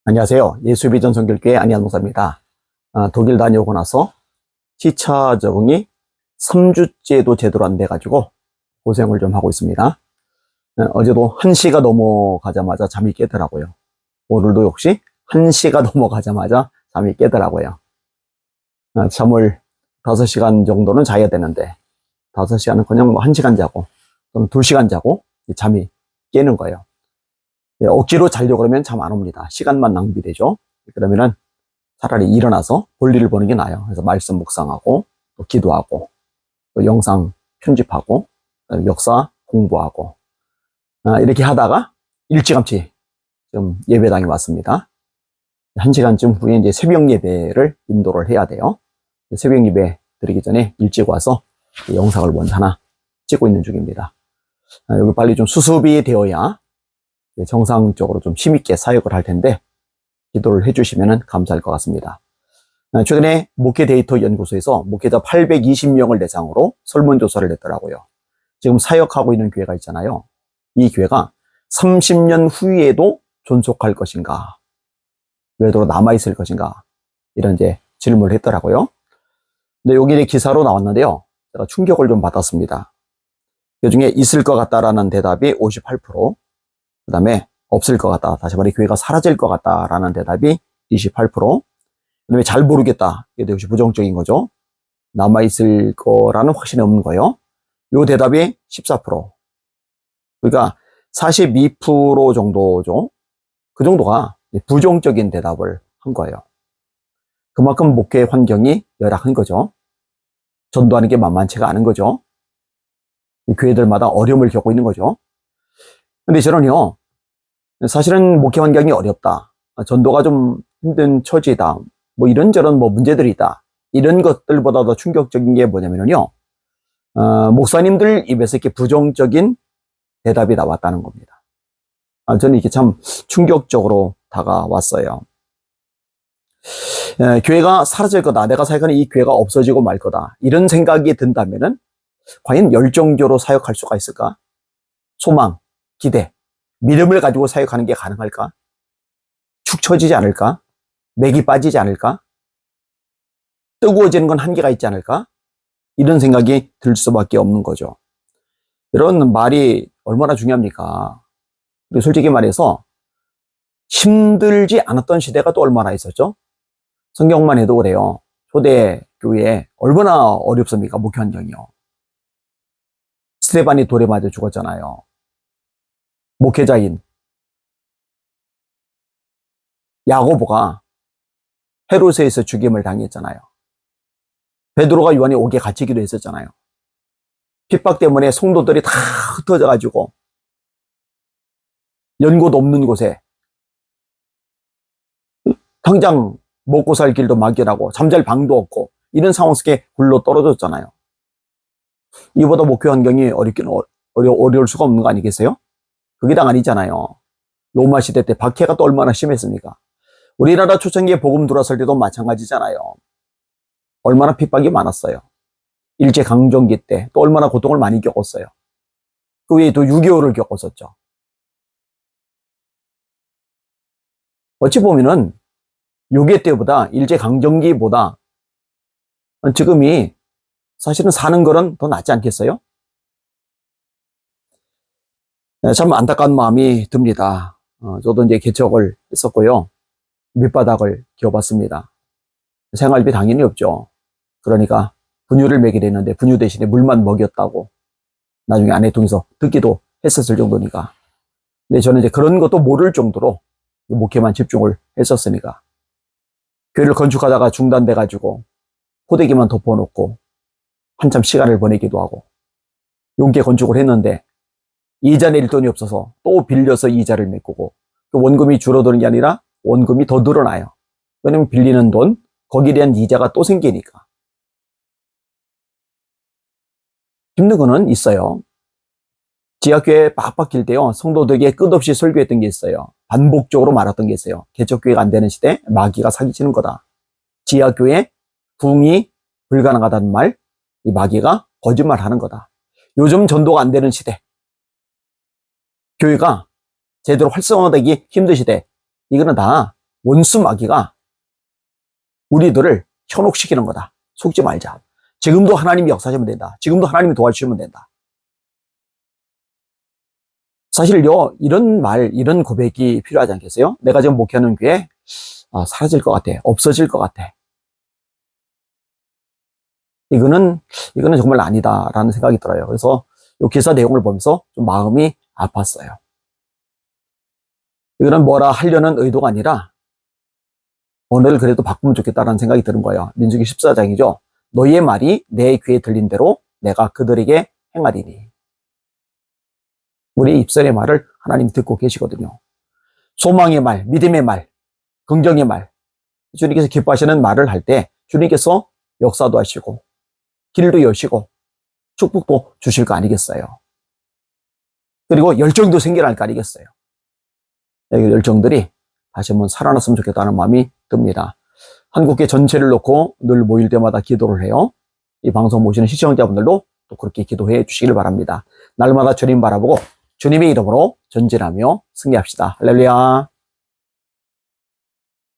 안녕하세요. 예수비전 선교교회 안희한 목사입니다. 독일 다녀오고 나서 시차 적응이 3주째도 제대로 안 돼가지고 고생을 좀 하고 있습니다. 어제도 1시가 넘어가자마자 잠이 깨더라고요. 오늘도 역시 1시가 넘어가자마자 잠이 깨더라고요. 잠을 5시간 정도는 자야 되는데 5시간은 그냥 1시간 자고 또는 2시간 자고 잠이 깨는 거예요. 억지로 자려고 그러면 잠 안 옵니다. 시간만 낭비되죠. 그러면은 차라리 일어나서 볼일을 보는 게 나아요. 그래서 말씀 묵상하고 또 기도하고 또 영상 편집하고 역사 공부하고 이렇게 하다가 일찌감치 좀 예배당에 왔습니다. 1시간쯤 후에 이제 새벽 예배를 인도를 해야 돼요. 새벽 예배 드리기 전에 일찍 와서 영상을 먼저 하나 찍고 있는 중입니다. 여기 빨리 좀 수습이 되어야 정상적으로 좀 힘있게 사역을 할 텐데 기도를 해주시면 감사할 것 같습니다. 최근에 목회 데이터 연구소에서 목회자 820명을 대상으로 설문조사를 했더라고요. 지금 사역하고 있는 교회가 있잖아요. 이 교회가 30년 후에도 존속할 것인가, 그래도 남아있을 것인가, 이런 이제 질문을 했더라고요. 근데 여기 기사로 나왔는데요. 제가 충격을 좀 받았습니다. 그 중에 있을 것 같다라는 대답이 58%, 그 다음에 없을 것 같다, 다시 말해 교회가 사라질 것 같다라는 대답이 28%, 그 다음에 잘 모르겠다, 이게 역시 부정적인 거죠. 남아있을 거라는 확신이 없는 거예요. 이 대답이 14%. 그러니까 42% 정도죠. 그 정도가 부정적인 대답을 한 거예요. 그만큼 목회 환경이 열악한 거죠. 전도하는 게 만만치가 않은 거죠. 교회들마다 어려움을 겪고 있는 거죠. 근데 저는요, 사실은 목회 환경이 어렵다, 전도가 좀 힘든 처지다, 뭐 이런저런 뭐 문제들이 있다, 이런 것들보다 더 충격적인 게 뭐냐면요, 목사님들 입에서 이렇게 부정적인 대답이 나왔다는 겁니다. 저는 이게 참 충격적으로 다가왔어요. 교회가 사라질 거다, 내가 사역하는 이 교회가 없어지고 말 거다, 이런 생각이 든다면은 과연 열정적으로 사역할 수가 있을까? 소망, 기대, 믿음을 가지고 사역하는 게 가능할까? 축 처지지 않을까? 맥이 빠지지 않을까? 뜨거워지는 건 한계가 있지 않을까? 이런 생각이 들 수밖에 없는 거죠. 이런 말이 얼마나 중요합니까? 그리고 솔직히 말해서 힘들지 않았던 시대가 또 얼마나 있었죠? 성경만 해도 그래요. 초대교회에 얼마나 어렵습니까? 목회 환경이요. 스데반이 돌에 맞아 죽었잖아요. 목회자인 야고보가 헤롯에서 죽임을 당했잖아요. 베드로가 요한이 옥에 갇히기도 했었잖아요. 핍박 때문에 성도들이 다 흩어져가지고 연고도 없는 곳에 당장 먹고 살 길도 막연하고 잠잘 방도 없고 이런 상황 속에 굴러 떨어졌잖아요. 이보다 목회 환경이 어려울 수가 없는 거 아니겠어요? 그게 당 아니잖아요. 로마 시대 때 박해가 또 얼마나 심했습니까? 우리나라 초창기에 복음 들어왔을 때도 마찬가지잖아요. 얼마나 핍박이 많았어요. 일제강점기 때 또 얼마나 고통을 많이 겪었어요. 그 외에 또 6.25를 겪었었죠. 어찌 보면은 6.25 때보다 일제강점기보다 지금이 사실은 사는 거는 더 낫지 않겠어요? 참 안타까운 마음이 듭니다. 저도 이제 개척을 했었고요. 밑바닥을 기어봤습니다. 생활비 당연히 없죠. 그러니까 분유를 먹이려 했는데 분유 대신에 물만 먹였다고 나중에 아내 통해서 듣기도 했었을 정도니까. 근데 저는 이제 그런 것도 모를 정도로 목회만 집중을 했었으니까. 교회를 건축하다가 중단돼가지고 호되기만 덮어놓고 한참 시간을 보내기도 하고, 용케 건축을 했는데 이자 낼 돈이 없어서 또 빌려서 이자를 메꾸고, 원금이 줄어드는 게 아니라 원금이 더 늘어나요. 왜냐면 빌리는 돈, 거기에 대한 이자가 또 생기니까. 힘든 거는 있어요. 지하교회 빡빡 길 때요, 성도들에게 끝없이 설교했던 게 있어요. 반복적으로 말했던 게 있어요. 개척교회가 안 되는 시대 마귀가 사기치는 거다. 지하교회 부흥이 불가능하다는 말, 이 마귀가 거짓말하는 거다. 요즘 전도가 안 되는 시대, 교회가 제대로 활성화되기 힘든 시대, 이거는 다 원수 마귀가 우리들을 현혹시키는 거다. 속지 말자. 지금도 하나님이 역사하시면 된다. 지금도 하나님이 도와주시면 된다. 사실요, 이런 말, 이런 고백이 필요하지 않겠어요? 내가 지금 목회하는 교회 사라질 것 같아. 없어질 것 같아. 이거는 정말 아니다라는 생각이 들어요. 그래서 이 기사 내용을 보면서 좀 마음이 아팠어요. 이거는 뭐라 하려는 의도가 아니라 오늘 그래도 바꾸면 좋겠다라는 생각이 드는 거예요. 민수기 14장이죠. 너희의 말이 내 귀에 들린 대로 내가 그들에게 행하리니. 우리 입술의 말을 하나님이 듣고 계시거든요. 소망의 말, 믿음의 말, 긍정의 말, 주님께서 기뻐하시는 말을 할 때 주님께서 역사도 하시고 길도 여시고 축복도 주실 거 아니겠어요. 그리고 열정도 생겨날 거 아니겠어요. 이 열정들이 다시 한번 살아났으면 좋겠다는 마음이 듭니다. 한국계 전체를 놓고 늘 모일 때마다 기도를 해요. 이 방송 보시는 시청자분들도 또 그렇게 기도해 주시길 바랍니다. 날마다 주님 바라보고 주님의 이름으로 전진하며 승리합시다. 할렐루야.